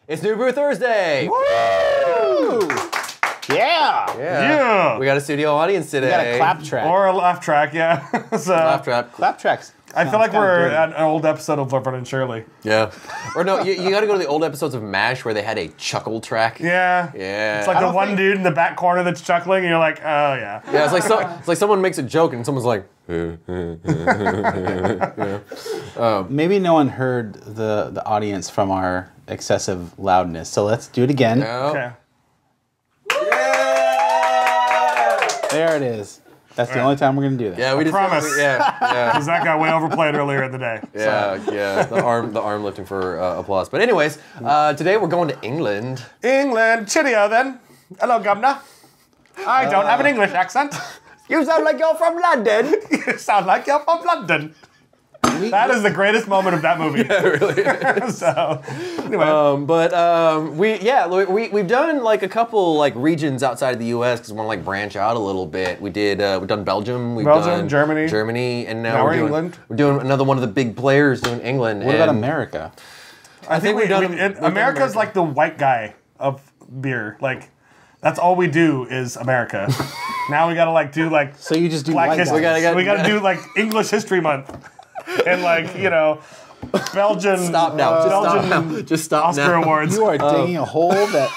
It's New Brew Thursday! Woo! Yeah! We got a studio audience today. We got a clap track. Or a laugh track, yeah. So, Laugh track. Clap tracks. I feel like we're at an old episode of Laverne and Shirley. Yeah. Or no, you got to go to the old episodes of MASH where they had a chuckle track. Yeah. Yeah. It's like the one dude in the back corner that's chuckling, and you're like, oh, yeah. Yeah, it's like someone makes a joke and someone's like, Maybe no one heard the audience from our excessive loudness, so let's do it again. no. Okay. There it is. That's the only time we're gonna do that. Yeah, we just promise. Yeah. Because that got way overplayed earlier in the day. Yeah. The arm lifting for applause. But anyways, today we're going to England. England, cheerio then. Hello, governor. I don't have an English accent. You sound like you're from London. You sound like you're from London. That is the greatest moment of that movie. Yeah, it really is. So, anyway. We've done like a couple like regions outside of the U.S. because we want to like branch out a little bit. We've done Belgium, we've done Germany, and now we're in England. We're doing another one of the big players doing England. What about America? I think we've done America's like the white guy of beer. Like, that's all we do is America. Now we gotta like do like So you just do Black white History. guys. We gotta do like English History Month. And like, you know, Belgian. Stop now. Just stop Oscar now. Awards. You are digging a hole that.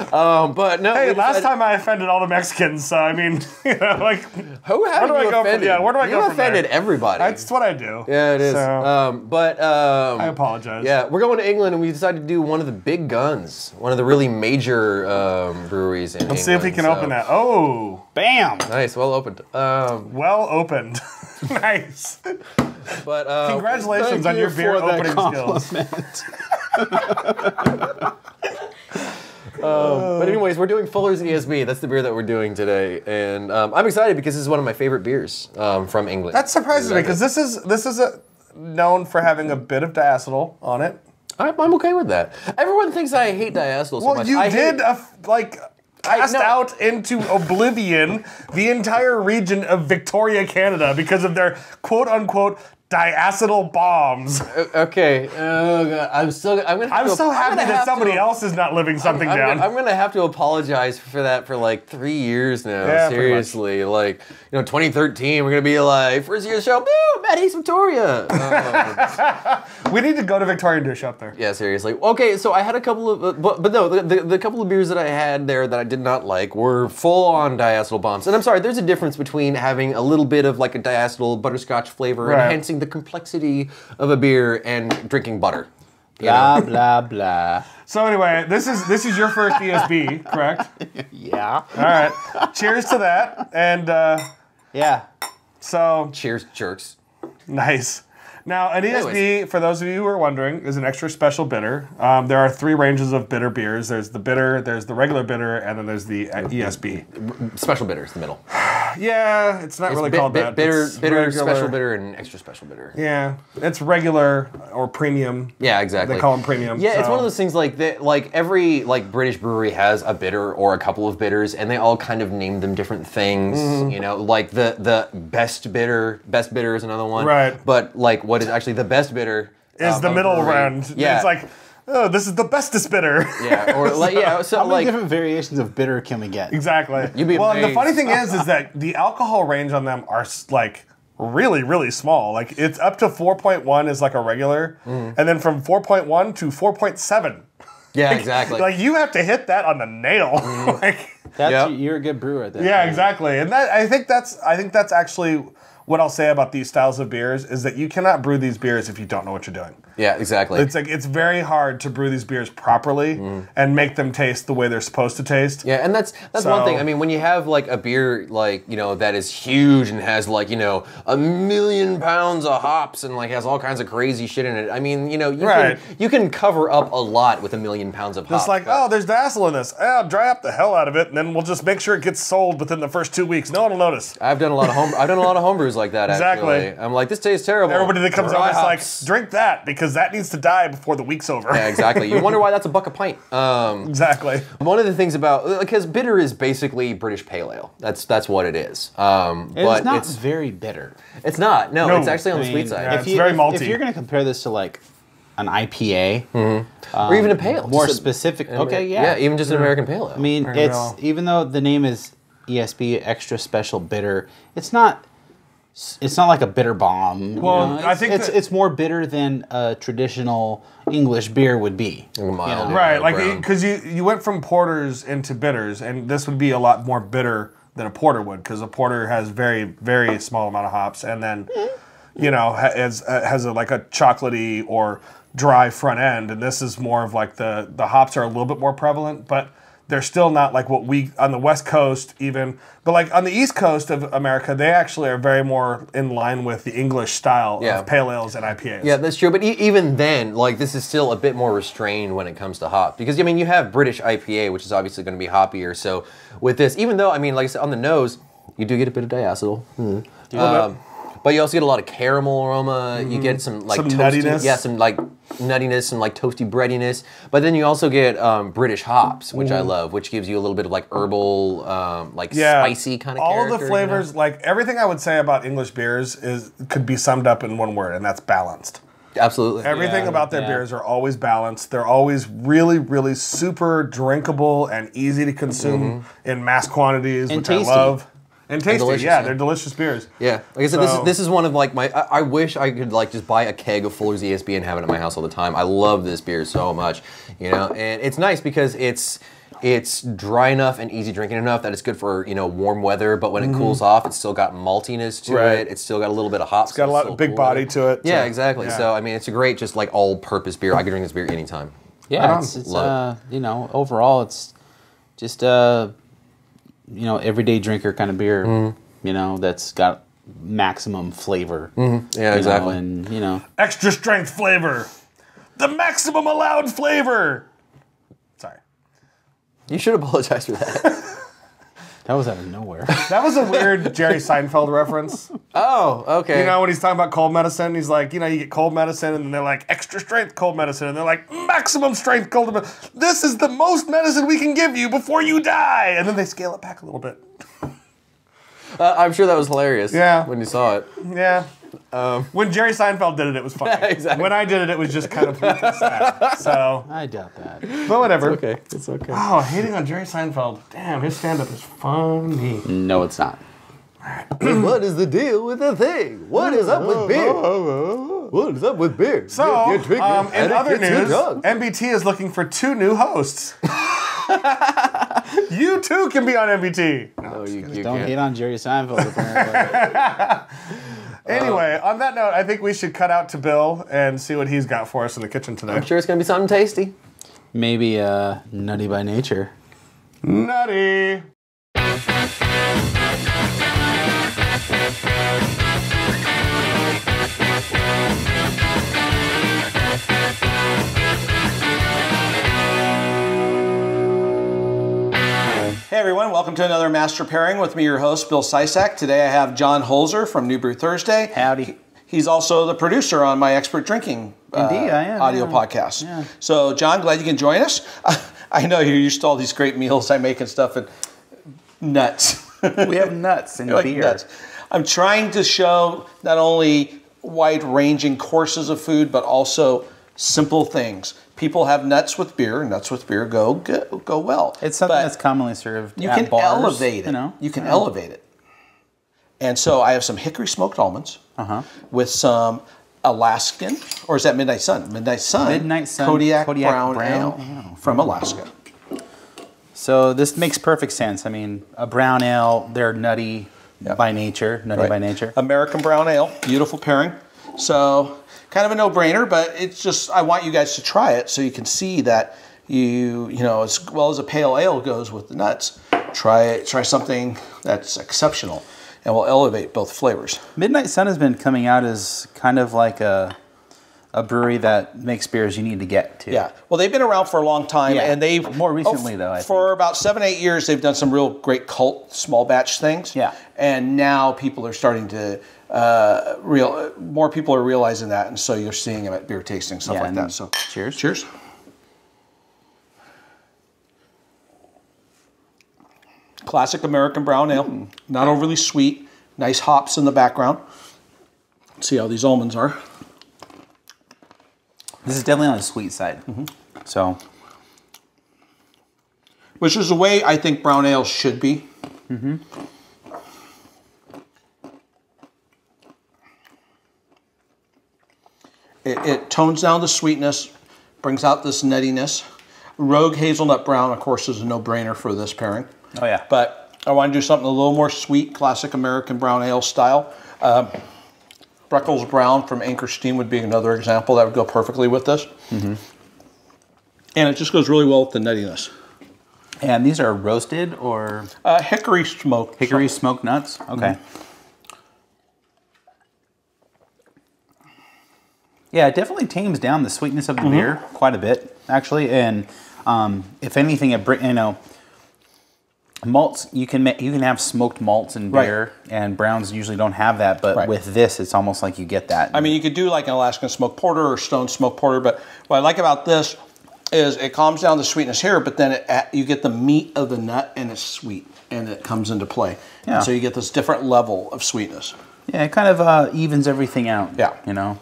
But no. Hey, last time I offended all the Mexicans, so I mean, you know, like, Who have you offended? where do I go You from offended there? everybody. That's what I do. Yeah, it is. So, I apologize. Yeah, we're going to England, and we decided to do one of the big guns, one of the really major breweries in England. Let's see if we can open that. Oh, Bam! Nice, well opened. well opened. Nice. But Congratulations on your beer opening skills. But anyways, we're doing Fuller's ESB. That's the beer that we're doing today, and I'm excited because this is one of my favorite beers from England. That surprises me because this is known for having a bit of diacetyl on it. I'm okay with that. Everyone thinks I hate diacetyl so much. Well, you did cast out into oblivion the entire region of Victoria, Canada, because of their quote-unquote diacetyl bombs. Okay. Oh god. I'm so happy that somebody else is not living something down. I'm gonna have to apologize for that for like 3 years now. Yeah, seriously, like 2013, we're gonna be like first year show. Boo, Matt hates Victoria. We need to go to Victoria and do a show up there. Yeah, seriously. Okay, so I had a couple of, but no, the couple of beers that I had there that I did not like were full on diacetyl bombs. And I'm sorry, there's a difference between having a little bit of like a diacetyl butterscotch flavor, enhancing the complexity of a beer, and drinking butter. Blah blah blah. So anyway, this is your first ESB, correct? Yeah. All right. Cheers to that. And Yeah. so Cheers, jerks. nice. Now, an ESB, for those of you who are wondering, is an extra special bitter. There are 3 ranges of bitter beers. There's the bitter, there's the regular bitter, and then there's the ESB. Special bitter is the middle. Yeah, it's not really called that. Bitter, It's bitter, regular. special bitter, and extra special bitter. Yeah, it's regular or premium. Yeah, exactly. They call them premium. Yeah, it's so. one of those things like that. Like every British brewery has a bitter or a couple of bitters, and they all kind of name them different things. You know, like the best bitter is another one. Right. But like what is actually the best bitter is the middle round. Yeah. It's like, oh, this is the bestest bitter. Yeah, or like so How many like different variations of bitter can we get? Exactly. You'd be well, and the amazed. funny thing is that the alcohol range on them are like really, really small. Like it's up to 4.1 is like a regular, and then from 4.1 to 4.7. yeah, exactly. Like you have to hit that on the nail. You're a good brewer at that. Yeah, exactly. And that I think that's actually what I'll say about these styles of beers is that you cannot brew these beers if you don't know what you're doing. Yeah, exactly. It's like it's very hard to brew these beers properly and make them taste the way they're supposed to taste. Yeah, and that's one thing. I mean, when you have like a beer like that is huge and has like 1,000,000 pounds of hops and like has all kinds of crazy shit in it. I mean, you can cover up a lot with 1,000,000 pounds of hops. It's like, oh, there's diacetyl in this. I'll dry up the hell out of it, and then we'll just make sure it gets sold within the first 2 weeks. No one will notice. I've done a lot of homebrews like that. Exactly. Actually, I'm like, this tastes terrible. Everybody that comes Dry over is like, hops. drink that because that needs to die before the week's over. Yeah, exactly. You wonder why that's a buck a pint. Exactly. One of the things about because bitter is basically British pale ale. That's what it is. But It's not very bitter. It's not. No, No. it's actually on the sweet side. yeah. It's very malty. If you're going to compare this to like IPA, or even a pale. more Just specific. a- Okay, yeah. Yeah, even just an American pale ale. I mean, American it's ale. even though the name is ESB Extra Special Bitter, it's not like a bitter bomb. Well, I think it's more bitter than a traditional English beer would be. Mild, Right, like brown. because you went from porters into bitters, and this would be a lot more bitter than a porter would, because a porter has very, very small amount of hops, and then has like a chocolatey or dry front end, and this is more of like the hops are a little bit more prevalent, but they're still not like what we on the West Coast even, but like on the East Coast of America, they actually are very more in line with the English style of pale ales and IPAs. Yeah, that's true. But even then, like, this is still a bit more restrained when it comes to hop. Because, I mean, you have British IPA, which is obviously going to be hoppier. So with this, even though, I mean, like I said, on the nose, you do get a bit of diacetyl. But you also get a lot of caramel aroma. You get some, like, Some toasty, nuttiness. Yeah, some, like, nuttiness, some, like, toasty breadiness. But then you also get British hops, which I love, which gives you a little bit of, like, herbal, like, spicy kind of all character. of the flavors, like everything I would say about English beers could be summed up in one word, and that's balanced. Absolutely. Everything about their beers are always balanced. They're always really, really super drinkable and easy to consume in mass quantities, And which tasty. I love. And tasty, delicious, yeah, yeah. they're delicious beers. Yeah, like I said, So- this is one of like my. I wish I could like just buy a keg of Fuller's ESB and have it at my house all the time. I love this beer so much, and it's nice because it's dry enough and easy drinking enough that it's good for warm weather. But when it cools off, it's still got maltiness to Right. it. It's still got a little bit of hops. It's got a lot of big body to it. Yeah, so- exactly. yeah. So I mean, it's a great just like all-purpose beer. I could drink this beer anytime. Yeah, it's Love overall it's just everyday drinker kind of beer. That's got maximum flavor. Yeah, exactly. And Extra strength flavor. The maximum allowed flavor. Sorry. You should apologize for that. that was out of nowhere. That was a weird Jerry Seinfeld reference. Oh, okay. When he's talking about cold medicine, he's like, you get cold medicine, and then they're like, extra strength cold medicine, and they're like, maximum strength cold medicine. This is the most medicine we can give you before you die. And then they scale it back a little bit. I'm sure that was hilarious. Yeah. When you saw it. Yeah. When Jerry Seinfeld did it was funny. Yeah, exactly. When I did it, it was just kind of sad. So, I doubt that. but whatever. Okay, it's okay. Oh, hating on Jerry Seinfeld. Damn, his stand-up is funny. No, it's not. What is the deal with the thing? What is up with beer? What is up with beer? So, You're drinking in and it other gets you news, drunk. MBT is looking for 2 new hosts. You too can be on MBT. Oh, you Don't can't. hate on Jerry Seinfeld, apparently. Anyway, on that note, I think we should cut out to Bill and see what he's got for us in the kitchen today. I'm sure it's gonna be something tasty. Maybe nutty by nature. Nutty. Hey everyone, welcome to another Master Pairing with me, your host, Bill Sysak. Today I have John Holzer from New Brew Thursday. Howdy. He's also the producer on my Expert Drinking Indeed, I am, audio yeah. podcast. Yeah. So John, glad you can join us. I know you're used to all these great meals I make and stuff, and nuts. We have nuts and Like beer. nuts. I'm trying to show not only wide-ranging courses of food, but also simple things. People have nuts with beer. Nuts with beer go well. It's something But that's commonly served you at can bars, elevate it. You know? You can elevate it. And so I have some hickory smoked almonds with some Alaskan, or is that Midnight Sun? Midnight Sun. Kodiak brown ale from Alaska. So this makes perfect sense. I mean, a brown ale, they're nutty by nature. Nutty by nature. American brown ale, beautiful pairing. So kind of a no-brainer, but it's just I want you guys to try it so you can see that you know as well as a pale ale goes with the nuts. Try something that's exceptional, and will elevate both flavors. Midnight Sun has been coming out as kind of like a brewery that makes beers you need to get to. Yeah, well, they've been around for a long time, and they've more recently though. I for about 7-8 years, they've done some real great cult small batch things. Yeah, and now people are starting to more people are realizing that, and so you're seeing them at beer tasting stuff like that. So, cheers. Classic American brown ale, not overly sweet, nice hops in the background. See how these almonds are. This is definitely on the sweet side. So, which is the way I think brown ale should be. It tones down the sweetness, brings out this nuttiness. Rogue Hazelnut Brown, of course, is a no-brainer for this pairing. oh yeah. But I want to do something a little more sweet, classic American brown ale style. Breckles Brown from Anchor Steam would be another example that would go perfectly with this. And it just goes really well with the nuttiness. And these are roasted or Hickory smoked. hickory smoked nuts? Okay. Yeah, it definitely tames down the sweetness of the beer quite a bit, actually. And if anything, malts, you can have smoked malts in beer, and browns usually don't have that. But with this, it's almost like you get that. I mean, you could do like an Alaskan smoked porter or stone smoked porter, but what I like about this is it calms down the sweetness here, but then you get the meat of the nut, and it's sweet, and it comes into play. Yeah. And so you get this different level of sweetness. Yeah, it kind of evens everything out. Yeah. You know?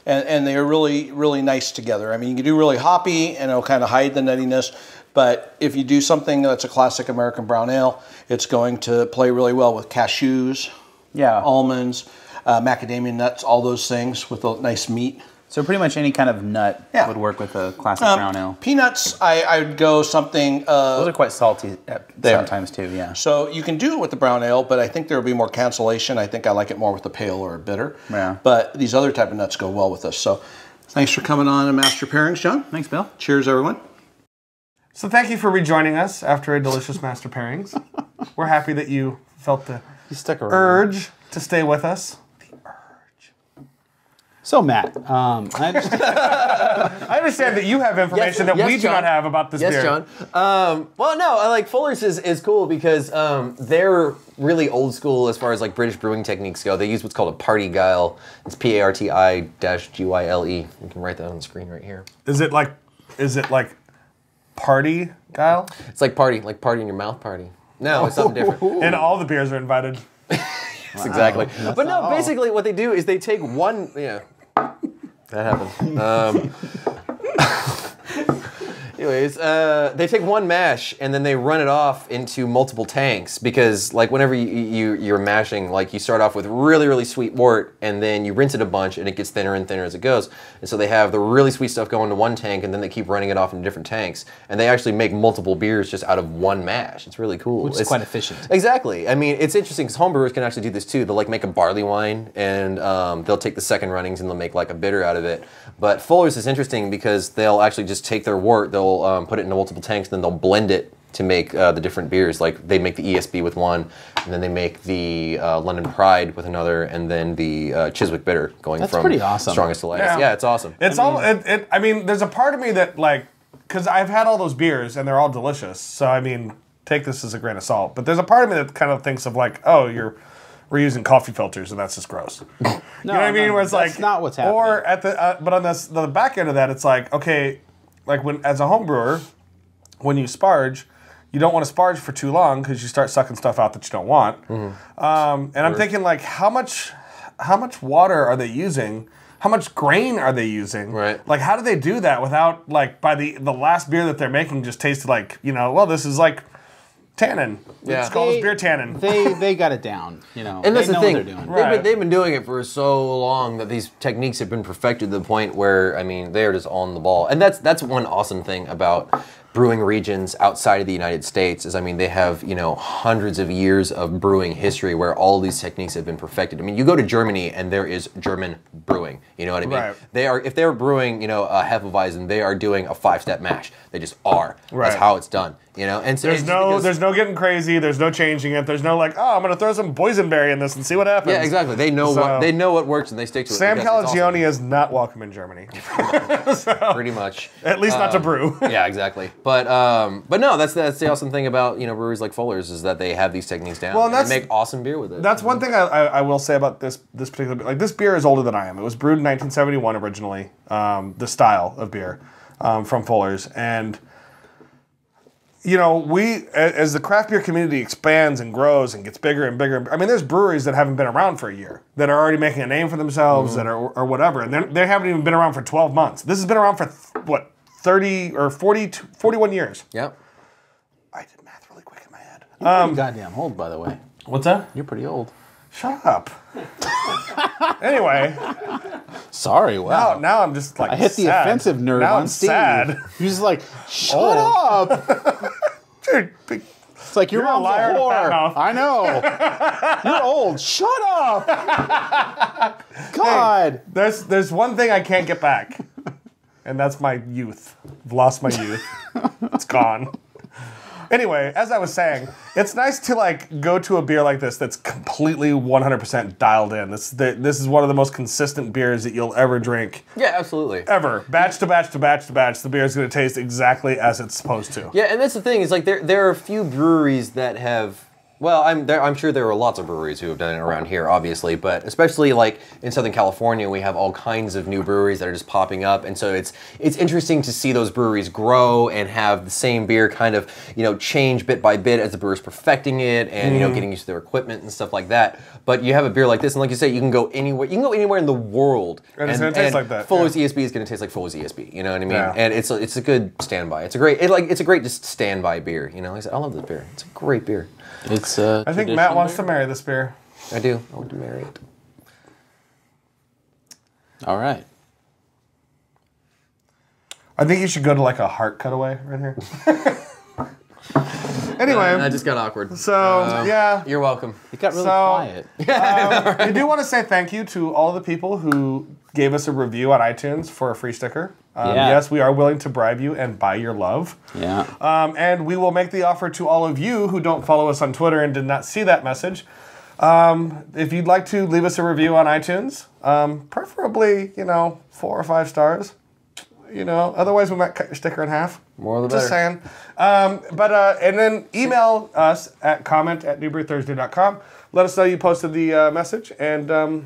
And they're really, really nice together. I mean, you can do really hoppy, and it'll kind of hide the nuttiness. But if you do something that's a classic American brown ale, it's going to play really well with cashews, almonds, macadamia nuts, all those things with a nice meat. So pretty much any kind of nut would work with a classic brown ale. Peanuts, I would go something... Those are quite salty sometimes too, yeah. So you can do it with the brown ale, but I think there will be more cancellation. I think I like it more with the pale or a bitter. Yeah. But these other type of nuts go well with this. So thanks for coming on to Master Pairings, John. Thanks, Bill. Cheers, everyone. So thank you for rejoining us after a delicious Master Pairings. We're happy that you felt the urge to stay with us. So Matt, I understand. I understand that you have information that we do not have about this beer. Yes, John. Well, no, I like Fullers is cool because they're really old school as far as like British brewing techniques go. They use what's called a party guile. It's PARTI-GYLE. You can write that on the screen right here. Is it like party guile? It's like party in your mouth party. No, it's something different. And all the beers are invited. Yes, exactly. But no, basically what they do is they take one, that happened. Anyways, they take one mash and then they run it off into multiple tanks because, like, whenever you're mashing, like, you start off with really, really sweet wort and then you rinse it a bunch and it gets thinner and thinner as it goes. And so they have the really sweet stuff go into one tank and then they keep running it off into different tanks. And they actually make multiple beers just out of one mash. It's really cool. Which is quite efficient. Exactly. I mean, it's interesting because homebrewers can actually do this too. They'll, like, make a barley wine and they'll take the second runnings and they'll make, like, a bitter out of it. But Fuller's is interesting because they'll actually just take their wort, they'll put it into multiple tanks, and then they'll blend it to make the different beers. Like they make the ESB with one, and then they make the London Pride with another, and then the Chiswick Bitter going from pretty awesome. strongest to lightest. Yeah, it's awesome. It's I mean, there's a part of me that, like, because I've had all those beers and they're all delicious. So I mean, take this as a grain of salt. But there's a part of me that kind of thinks of like, oh, we're using coffee filters, and that's just gross. You know what I mean? Where it's that's like, not what's happening. Or at but on the back end of that, it's like, okay, like as a home brewer, when you sparge, you don't want to sparge for too long because you start sucking stuff out that you don't want. And I'm thinking, like, how much water are they using? How much grain are they using? Right. Like, how do they do that without, like, by the last beer that they're making just tasted like, well, this is like tannin. Yeah. Let's call this beer tannin. They got it down, And that's they the know thing. what they're doing. They've been doing it for so long that these techniques have been perfected to the point where, I mean, they're just on the ball. And that's one awesome thing about brewing regions outside of the United States is, I mean, they have, hundreds of years of brewing history where all these techniques have been perfected. I mean, you go to Germany and there is German brewing. You know what I mean? Right. If they're brewing, a Hefeweizen, they are doing a 5-step mash. They just are. Right. That's how it's done. And so there's no getting crazy. There's no changing it. There's no like, oh, I'm gonna throw some boysenberry in this and see what happens. Yeah, exactly. They know what works and they stick to it. Sam Calagione is not welcome in Germany. Pretty much. At least not to brew. Yeah, exactly. But no, that's the awesome thing about breweries like Fuller's is that they have these techniques down. Well, and they make awesome beer with it. That's one thing I will say about this particular beer. Like, this beer is older than I am. It was brewed in 1971 originally. The style of beer from Fuller's, and you know, as the craft beer community expands and grows and gets bigger and bigger. I mean, there's breweries that haven't been around for a year that are already making a name for themselves that are or whatever, and they haven't even been around for 12 months. This has been around for what 30 or 41 years. Yep. I did math really quick in my head. You're pretty goddamn old, by the way. What's that? You're pretty old. Shut up. Anyway. Sorry, wow. Now I'm just like I hit the offensive nerve now on I'm Steve. sad. He's just like, shut up. Dude, It's like, you're a liar and a fat mouth. I know. You're old. Shut up. God. Hey, there's one thing I can't get back. And that's my youth. I've lost my youth. It's gone. Anyway, as I was saying, it's nice to like go to a beer like this that's completely 100% dialed in. This is one of the most consistent beers that you'll ever drink. Yeah, absolutely. Ever. Batch to batch to batch to batch, the beer is going to taste exactly as it's supposed to. Yeah, and that's the thing, is like there are a few breweries that have, well, I'm sure there are lots of breweries who have done it around here, obviously, but especially like in Southern California, we have all kinds of new breweries that are just popping up, and so it's interesting to see those breweries grow and have the same beer kind of, you know, change bit by bit as the brewer's perfecting it and, you know, getting used to their equipment and stuff like that. But you have a beer like this, and like you say, you can go anywhere. You can go anywhere in the world, and it's going to taste like that. Fuller's ESB is going to taste like Fuller's ESB. You know what I mean? Yeah. And it's a good standby. It's a great just standby beer. You know, like I said, I love this beer. It's a great beer. It's I think Matt wants to marry this beer. I do. I want to marry it. all right. I think you should go to like a heart cutaway right here. Anyway. That just got awkward. So, yeah. You're welcome. It got really quiet. I do want to say thank you to all the people who gave us a review on iTunes for a free sticker. Yeah. Yes, we are willing to bribe you and buy your love. Yeah. And we will make the offer to all of you who don't follow us on Twitter and did not see that message. If you'd like to leave us a review on iTunes, preferably, 4 or 5 stars. Otherwise we might cut your sticker in half. More the Just better. saying. And then email us at comment@newbrewthursday.com. Let us know you posted the message, and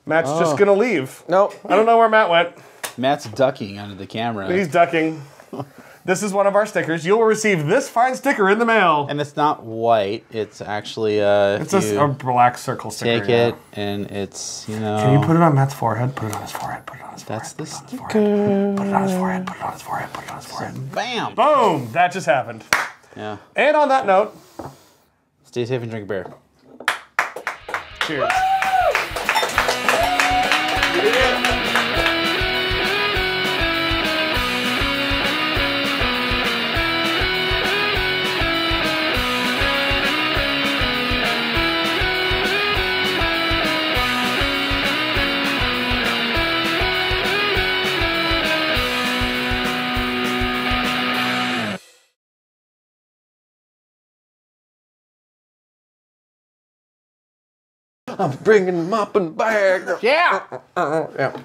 Matt's just gonna leave. Nope. I don't know where Matt went. Matt's ducking under the camera. He's ducking. This is one of our stickers. You'll receive this fine sticker in the mail. And it's not white. It's actually It's a black circle sticker. take it, and it's, Can you put it on Matt's forehead? Put it on his forehead. Put it on his forehead. That's the sticker. Put it on his forehead. Put it on his forehead. Put it on his forehead. Bam! Boom! That just happened. Yeah. And on that note, Stay safe and drink beer. cheers. I'm bringing mopping back. Yeah! Yeah.